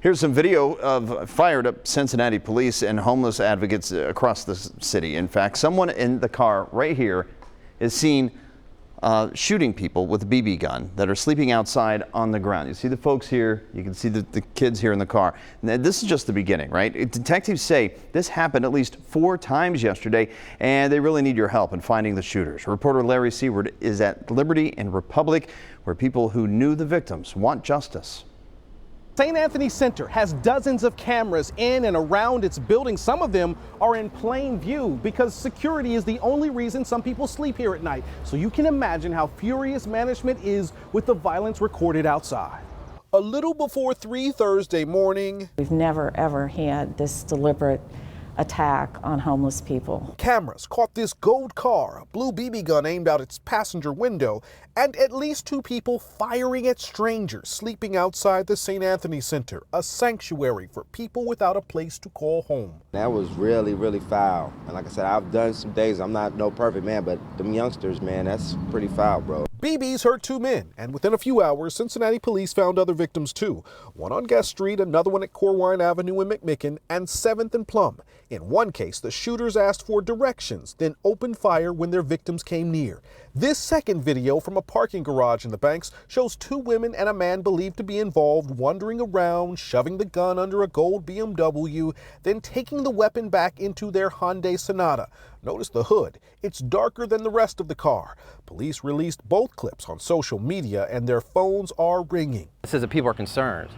Here's some video of fired up Cincinnati police and homeless advocates across the city. In fact, someone in the car right here is seen shooting people with a BB gun that are sleeping outside on the ground. You see the folks here, you can see the kids here in the car. Now, this is just the beginning, right? Detectives say this happened at least 4 times yesterday, and they really need your help in finding the shooters. Reporter Larry SEWARD is at Liberty and Republic, where people who knew the victims want justice. St. Anthony Center has dozens of cameras in and around its building. Some of them are in plain view because security is the only reason some people sleep here at night. So you can imagine how furious management is with the violence recorded outside. A little before 3 Thursday morning, we've never ever had this deliberate attack on homeless people. Cameras caught this gold car, a blue BB gun aimed out its passenger window, and at least 2 people firing at strangers sleeping outside the St. Anthony Center, a sanctuary for people without a place to call home. That was really, really foul. And like I said, I've done some days. I'm not no perfect man, but them youngsters, man, that's pretty foul, bro. BBs hurt 2 men, and within a few hours, Cincinnati police found other victims too. One on Guest Street, another one at Corwine Avenue in McMicken, and 7th and Plum. In one case, the shooters asked for directions, then opened fire when their victims came near. This second video from a parking garage in the Banks shows 2 women and a man believed to be involved wandering around, shoving the gun under a gold BMW, then taking the weapon back into their Hyundai Sonata. Notice the hood. It's darker than the rest of the car. Police released both clips on social media and their phones are ringing. It says that people are concerned.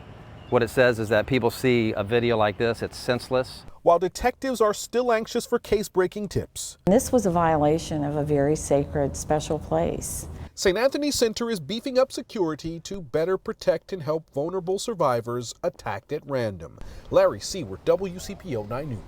What it says is that people see a video like this, it's senseless. While detectives are still anxious for case-breaking tips. This was a violation of a very sacred, special place. St. Anthony Center is beefing up security to better protect and help vulnerable survivors attacked at random. Larry SEWARD, WCPO 9 News.